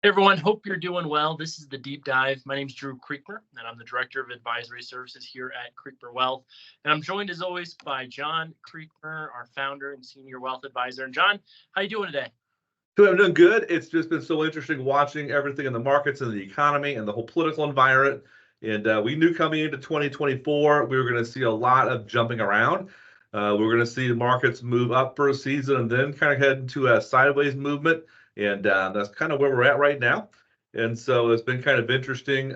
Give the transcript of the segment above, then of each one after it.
Hey everyone, hope you're doing well. This is the Deep Dive. My name is Drew Creekmur, and I'm the Director of Advisory Services here at Creekmur Wealth. And I'm joined as always by John Creekmur, our founder and senior wealth advisor. And John, how you doing today? I'm doing good. It's just been so interesting watching everything in the markets and the economy and the whole political environment. And we knew coming into 2024, we were going to see a lot of jumping around. We are going to see the markets move up for a season and then kind of head into a sideways movement. And that's kind of where we're at right now. And so it's been kind of interesting,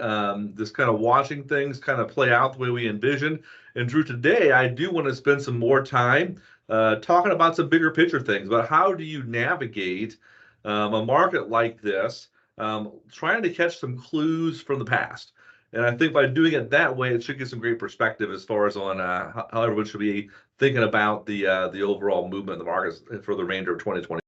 just kind of watching things kind of play out the way we envisioned. And Drew, today I do want to spend some more time talking about some bigger picture things, about how do you navigate a market like this, trying to catch some clues from the past. And I think by doing it that way, it should give some great perspective as far as on how everyone should be thinking about the overall movement in the markets for the remainder of 2020.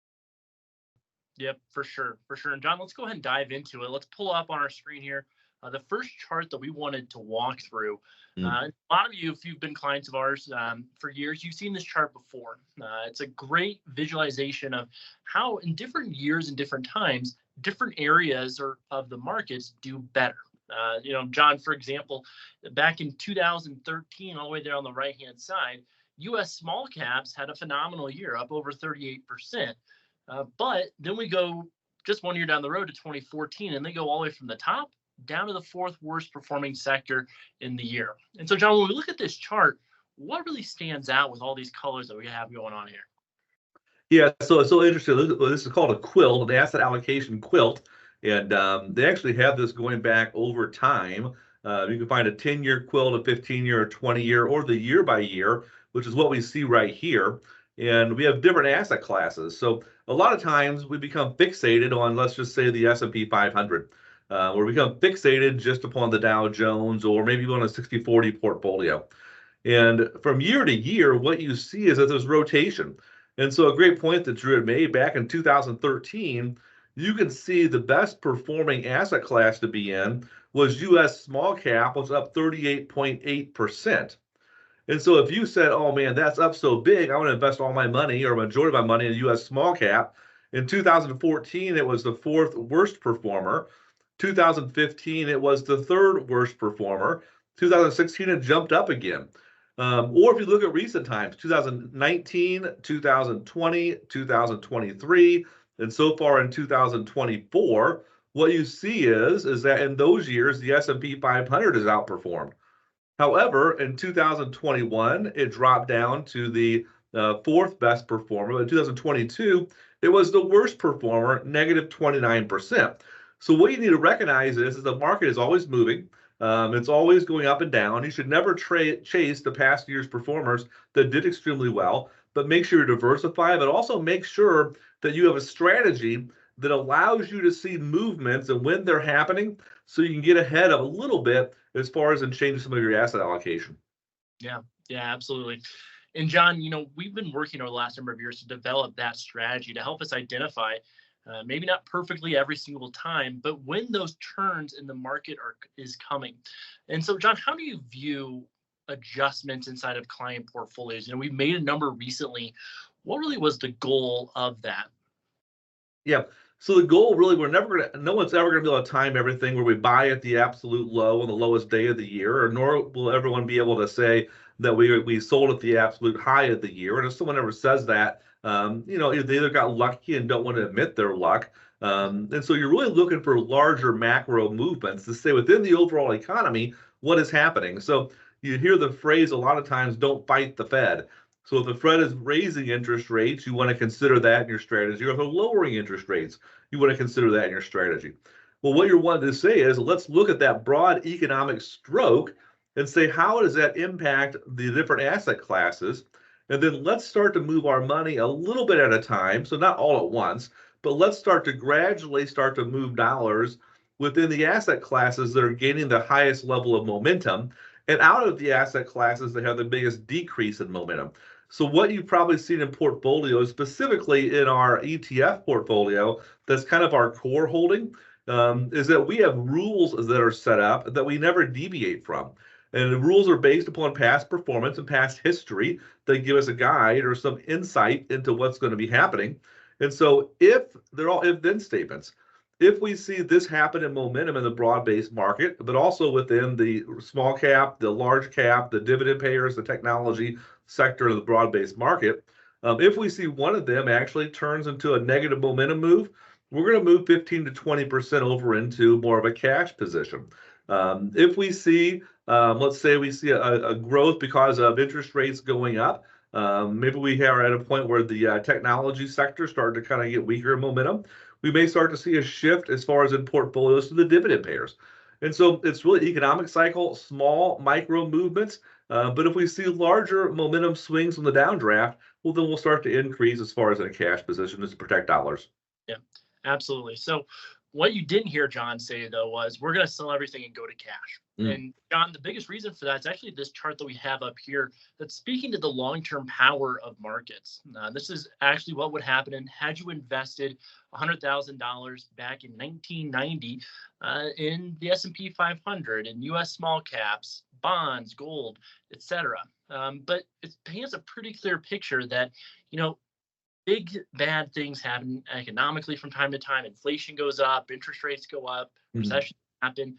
Yep, for sure. And John, let's go ahead and dive into it. Let's pull up on our screen here the first chart that we wanted to walk through. A lot of you, if you've been clients of ours for years, you've seen this chart before. It's a great visualization of how in different years and different times, different areas of the markets do better. John, for example, back in 2013, all the way there on the right-hand side, U.S. small caps had a phenomenal year, up over 38%. But then we go just 1 year down the road to 2014, and they go all the way from the top down to the fourth worst performing sector in the year. And so, John, when we look at this chart, what really stands out with all these colors that we have going on here? Yeah, so it's so interesting. This is called a quilt, an asset allocation quilt. And they actually have this going back over time. You can find a 10-year quilt, a 15-year, a 20-year, or the year by year, which is what we see right here. And we have different asset classes. So a lot of times we become fixated on, let's just say, the S&P 500, or we become fixated just upon the Dow Jones, or maybe on a 60-40 portfolio. And from year to year, what you see is that there's rotation. And so a great point that Drew had made back in 2013, you can see the best performing asset class to be in was U.S. small cap, was up 38.8%. And so if you said, oh man, that's up so big, I want to invest all my money or majority of my money in U.S. small cap. In 2014, it was the fourth worst performer. 2015, it was the third worst performer. 2016, it jumped up again. Or if you look at recent times, 2019, 2020, 2023, and so far in 2024, what you see is that in those years, the S&P 500 has outperformed. However, in 2021, it dropped down to the fourth best performer. In 2022, it was the worst performer, negative 29%. So what you need to recognize is the market is always moving. It's always going up and down. You should never chase the past year's performers that did extremely well, but make sure you diversify, but also make sure that you have a strategy that allows you to see movements and when they're happening so you can get ahead of a little bit as far as in changing some of your asset allocation. Yeah, absolutely. And John, we've been working over the last number of years to develop that strategy to help us identify, maybe not perfectly every single time, but when those turns in the market is coming. And so, John, how do you view adjustments inside of client portfolios? We've made a number recently. What really was the goal of that? Yeah. So the goal really, no one's ever gonna be able to time everything where we buy at the absolute low on the lowest day of the year, or nor will everyone be able to say that we sold at the absolute high of the year. And if someone ever says that, they either got lucky and don't want to admit their luck. And so you're really looking for larger macro movements to say within the overall economy, what is happening. So you hear the phrase a lot of times, don't fight the Fed. So if the Fed is raising interest rates, you want to consider that in your strategy. Or if they're lowering interest rates, you want to consider that in your strategy. Well, what you're wanting to say is, let's look at that broad economic stroke and say, how does that impact the different asset classes? And then let's start to move our money a little bit at a time. So not all at once, but let's start to gradually start to move dollars within the asset classes that are gaining the highest level of momentum and out of the asset classes that have the biggest decrease in momentum. So what you've probably seen in portfolios, specifically in our ETF portfolio, that's kind of our core holding, is that we have rules that are set up that we never deviate from. And the rules are based upon past performance and past history that give us a guide or some insight into what's going to be happening. And so if they're all if-then statements, if we see this happen in momentum in the broad-based market, but also within the small cap, the large cap, the dividend payers, the technology sector of the broad-based market, if we see one of them actually turns into a negative momentum move, we're going to move 15 to 20% over into more of a cash position. If we see, let's say we see a growth because of interest rates going up, maybe we are at a point where the technology sector started to kind of get weaker in momentum, we may start to see a shift as far as in portfolios to the dividend payers. And so it's really economic cycle, small micro movements. But if we see larger momentum swings on the downdraft, well, then we'll start to increase as far as in a cash position to protect dollars. Yeah, absolutely. So what you didn't hear John say, though, was we're going to sell everything and go to cash. And John, the biggest reason for that is actually this chart that we have up here that's speaking to the long-term power of markets. This is actually what would happen had you invested $100,000 back in 1990 in the S&P 500, in U.S. small caps, bonds, gold, etc. But it paints a pretty clear picture that, big bad things happen economically from time to time. Inflation goes up, interest rates go up, recessions happen.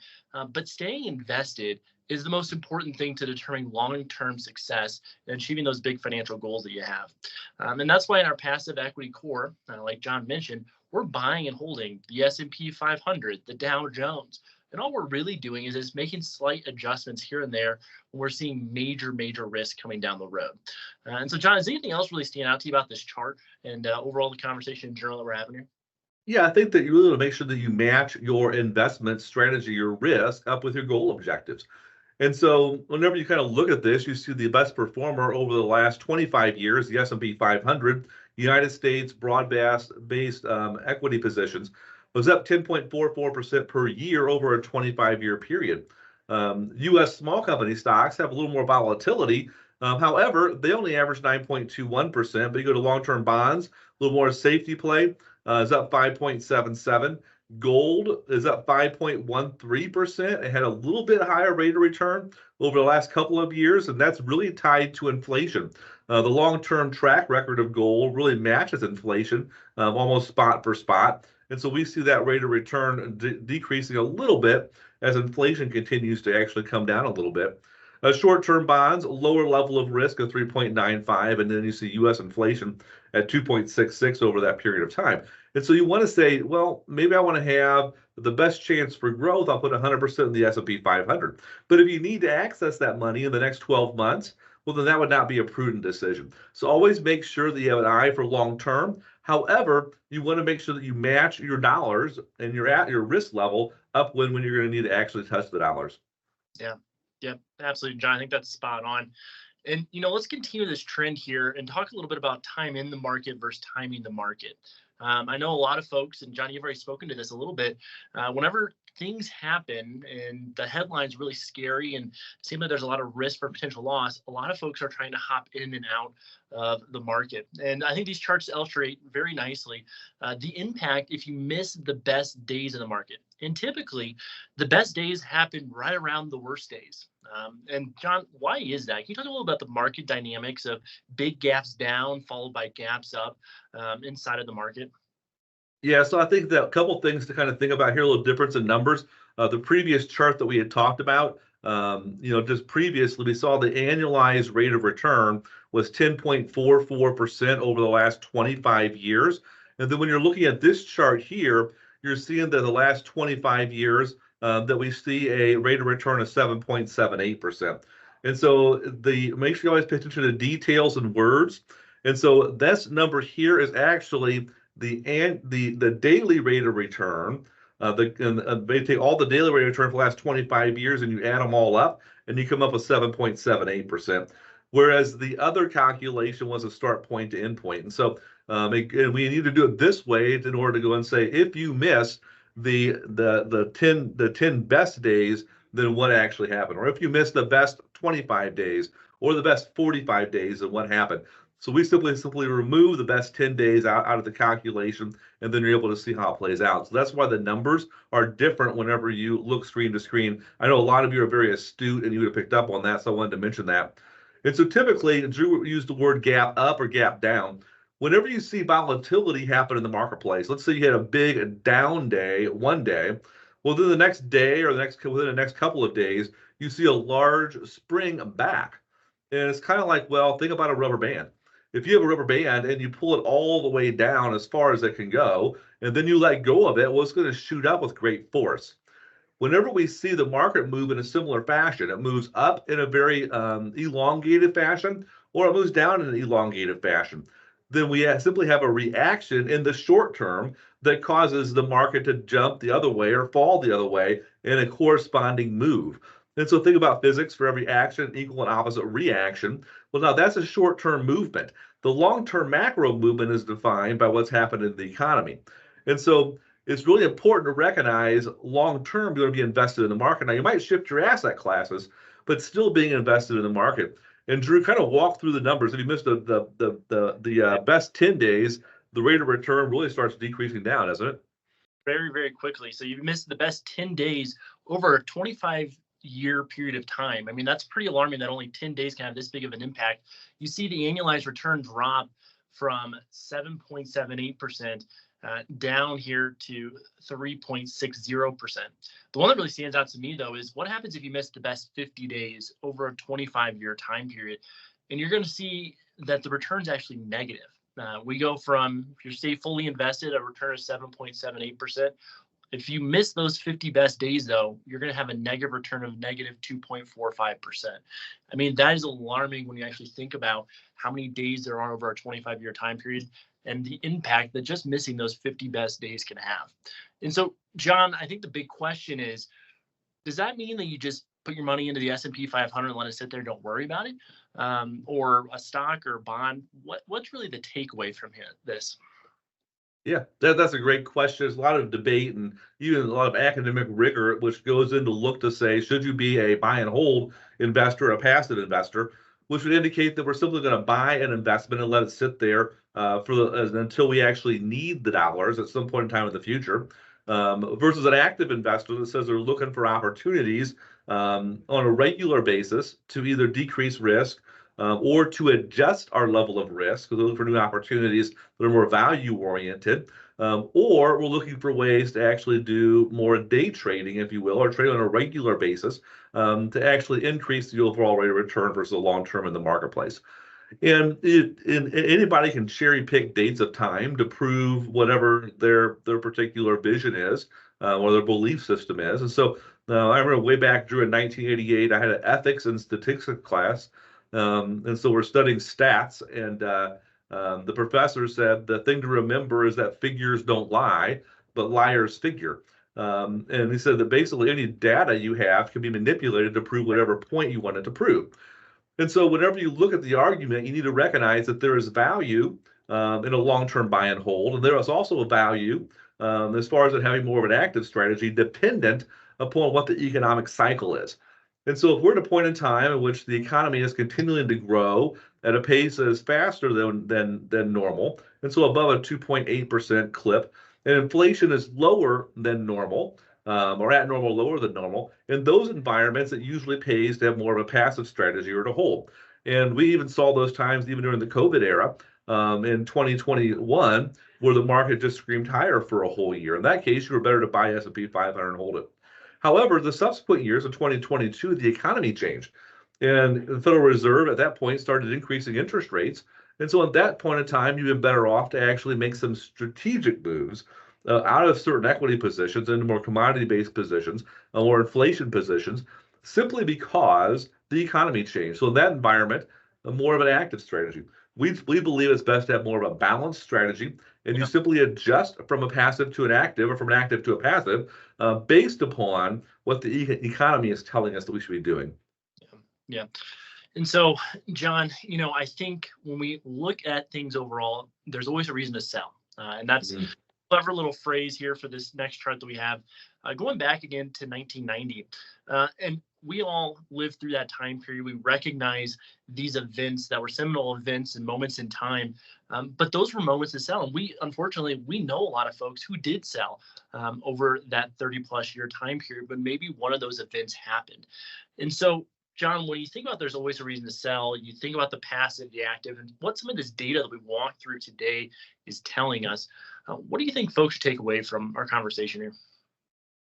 But staying invested is the most important thing to determining long-term success and achieving those big financial goals that you have. And that's why in our passive equity core, like John mentioned, we're buying and holding the S&P 500, the Dow Jones. And all we're really doing is making slight adjustments here and there when we're seeing major risk coming down the road. And so, John, is anything else really stand out to you about this chart and overall the conversation in general that we're having here? Yeah, I think that you really want to make sure that you match your investment strategy, your risk, up with your goal objectives. And so whenever you kind of look at this, you see the best performer over the last 25 years, the S&P 500, United States broad-based equity positions, was up 10.44% per year over a 25-year period. U.S. small company stocks have a little more volatility. However, they only average 9.21%, but you go to long-term bonds, a little more safety play, is up 5.77. Gold is up 5.13%. It had a little bit higher rate of return over the last couple of years, and that's really tied to inflation. The long-term track record of gold really matches inflation, almost spot for spot. And so we see that rate of return decreasing a little bit as inflation continues to actually come down a little bit. Short-term bonds, lower level of risk of 3.95, and then you see U.S. inflation at 2.66 over that period of time. And so you want to say, well, maybe I want to have the best chance for growth. I'll put 100% in the S&P 500. But if you need to access that money in the next 12 months, well, then that would not be a prudent decision. So always make sure that you have an eye for long term. However, you want to make sure that you match your dollars and you're at your risk level up when you're going to need to actually touch the dollars. Yeah, absolutely, John. I think that's spot on. And, let's continue this trend here and talk a little bit about time in the market versus timing the market. I know a lot of folks, and John, you've already spoken to this a little bit, whenever things happen and the headline's really scary and seems like there's a lot of risk for potential loss, a lot of folks are trying to hop in and out of the market. And I think these charts illustrate very nicely the impact if you miss the best days in the market. And typically, the best days happen right around the worst days. And John, why is that? Can you talk a little about the market dynamics of big gaps down followed by gaps up inside of the market? Yeah, so I think that a couple things to kind of think about here, a little difference in numbers. The previous chart that we had talked about, just previously, we saw the annualized rate of return was 10.44% over the last 25 years. And then when you're looking at this chart here, you're seeing that the last 25 years that we see a rate of return of 7.78%. And so make sure you always pay attention to details and words. And so this number here is actually the daily rate of return. They take all the daily rate of return for the last 25 years and you add them all up and you come up with 7.78%. Whereas the other calculation was a start point to end point. And so and we need to do it this way in order to go and say, if you miss the 10 best days, then what actually happened? Or if you miss the best 25 days or the best 45 days, then what happened? So we simply remove the best 10 days out of the calculation, and then you're able to see how it plays out. So that's why the numbers are different whenever you look screen to screen. I know a lot of you are very astute, and you would have picked up on that, so I wanted to mention that. And so typically, Drew used the word gap up or gap down. whenever you see volatility happen in the marketplace, let's say you had a big down day one day, well, then the next day or within the next couple of days, you see a large spring back. And it's kind of like, well, think about a rubber band. If you have a rubber band and you pull it all the way down as far as it can go, and then you let go of it, well, it's going to shoot up with great force. Whenever we see the market move in a similar fashion, it moves up in a very elongated fashion, or it moves down in an elongated fashion, then we simply have a reaction in the short term that causes the market to jump the other way or fall the other way in a corresponding move. And so think about physics: for every action, equal and opposite reaction. Well, now that's a short-term movement. The long-term macro movement is defined by what's happened in the economy. And so it's really important to recognize long-term you're going to be invested in the market. Now, you might shift your asset classes, but still being invested in the market. And Drew, kind of walk through the numbers. If you missed the best 10 days, the rate of return really starts decreasing down, doesn't it? Very, very quickly. So you've missed the best 10 days over a 25-year period of time. I mean, that's pretty alarming that only 10 days can have this big of an impact. You see the annualized return drop from 7.78% down here to 3.60%. The one that really stands out to me, though, is what happens if you miss the best 50 days over a 25-year time period? And you're going to see that the return's actually negative. We go from, if you stay fully invested, a return of 7.78%. If you miss those 50 best days, though, you're going to have a negative return of negative 2.45%. I mean, that is alarming when you actually think about how many days there are over a 25-year time period and the impact that just missing those 50 best days can have. And so, John, I think the big question is, does that mean that you just put your money into the S&P 500 and let it sit there and don't worry about it? Or a stock or a bond? What's really the takeaway from this? Yeah, that's a great question. There's a lot of debate and even a lot of academic rigor, which goes into look to say, should you be a buy and hold investor or a passive investor, which would indicate that we're simply going to buy an investment and let it sit there until we actually need the dollars at some point in time in the future, versus an active investor that says they're looking for opportunities on a regular basis to either decrease risk or to adjust our level of risk, because we're looking for new opportunities that are more value oriented, or we're looking for ways to actually do more day trading, if you will, or trade on a regular basis to actually increase the overall rate of return versus the long term in the marketplace. And anybody can cherry pick dates of time to prove whatever their particular vision is or their belief system is. And so I remember way back, Drew, in 1988, I had an ethics and statistics class. And so we're studying stats, and the professor said the thing to remember is that figures don't lie, but liars figure. And he said that basically any data you have can be manipulated to prove whatever point you want it to prove. And so whenever you look at the argument, you need to recognize that there is value in a long-term buy and hold, and there is also a value as far as it having more of an active strategy dependent upon what the economic cycle is. And so if we're at a point in time in which the economy is continuing to grow at a pace that is faster than normal, and so above a 2.8% clip, and inflation is lower than normal, or at normal, lower than normal, in those environments, it usually pays to have more of a passive strategy or to hold. And we even saw those times even during the COVID era in 2021, where the market just screamed higher for a whole year. In that case, you were better to buy S&P 500 and hold it. However, the subsequent years of 2022, the economy changed, and the Federal Reserve at that point started increasing interest rates. And so at that point in time, you've been better off to actually make some strategic moves out of certain equity positions into more commodity-based positions or inflation positions, simply because the economy changed. So in that environment, more of an active strategy. We believe it's best to have more of a balanced strategy, and you simply adjust from a passive to an active or from an active to a passive based upon what the economy is telling us that we should be doing. Yeah. And so, John, I think when we look at things overall, there's always a reason to sell. And that's a clever little phrase here for this next chart that we have. Going back again to 1990. And we all lived through that time period. We recognize these events that were seminal events and moments in time. But those were moments to sell. And unfortunately, we know a lot of folks who did sell over that 30 plus year time period, but maybe one of those events happened. And so John, when you think about there's always a reason to sell, you think about the passive, the active, and what some of this data that we walked through today is telling us. What do you think folks should take away from our conversation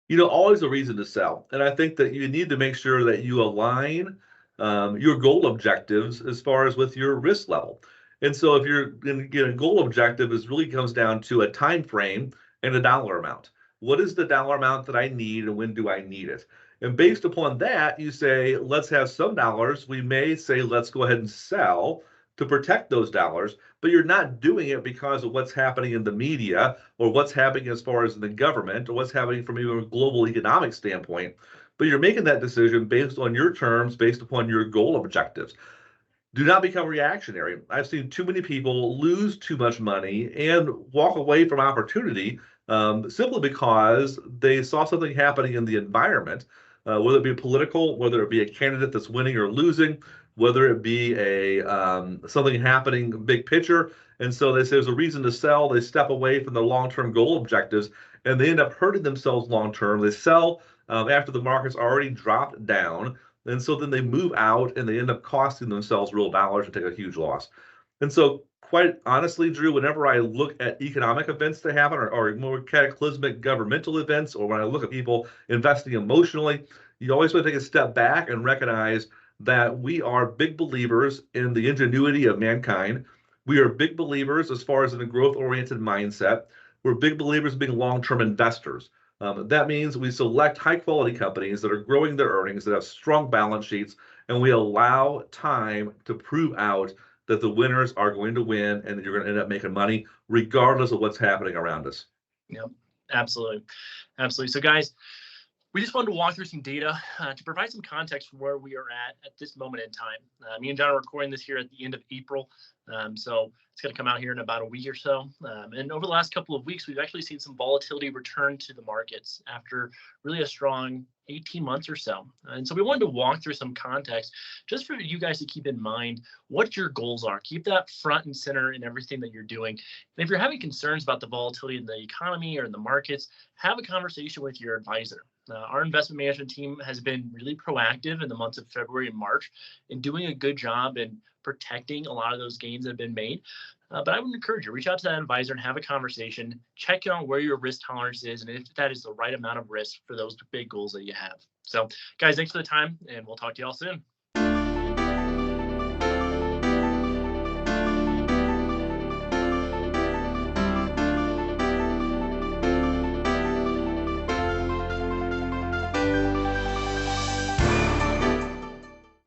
here? Always a reason to sell. And I think that you need to make sure that you align your goal objectives as far as with your risk level. And so if you're going to get a goal objective is really comes down to a time frame and a dollar amount. What is the dollar amount that I need and when do I need it? And based upon that, you say, let's have some dollars. We may say, let's go ahead and sell to protect those dollars, but you're not doing it because of what's happening in the media or what's happening as far as in the government or what's happening from even a global economic standpoint. But you're making that decision based on your terms, based upon your goal objectives. Do not become reactionary. I've seen too many people lose too much money and walk away from opportunity simply because they saw something happening in the environment, whether it be political, whether it be a candidate that's winning or losing, whether it be a something happening big picture. And so they say there's a reason to sell. They step away from their long-term goal objectives, and they end up hurting themselves long-term. They sell after the market's already dropped down. And so then they move out and they end up costing themselves real dollars and take a huge loss. And so, quite honestly, Drew, whenever I look at economic events that happen or more cataclysmic governmental events, or when I look at people investing emotionally, you always want to take a step back and recognize that we are big believers in the ingenuity of mankind. We are big believers as far as in a growth-oriented mindset. We're big believers in being long-term investors. That means we select high-quality companies that are growing their earnings, that have strong balance sheets, and we allow time to prove out that the winners are going to win and that you're going to end up making money regardless of what's happening around us. Yep, absolutely. Absolutely. So, guys, we just wanted to walk through some data to provide some context for where we are at this moment in time. Me and John are recording this here at the end of April. So it's going to come out here in about a week or so. And over the last couple of weeks, we've actually seen some volatility return to the markets after really a strong 18 months or so. And so we wanted to walk through some context just for you guys to keep in mind what your goals are. Keep that front and center in everything that you're doing. And if you're having concerns about the volatility in the economy or in the markets, have a conversation with your advisor. Our investment management team has been really proactive in the months of February and March in doing a good job in protecting a lot of those gains that have been made. But I would encourage you, reach out to that advisor and have a conversation, check on where your risk tolerance is and if that is the right amount of risk for those big goals that you have. So, guys, thanks for the time, and we'll talk to you all soon.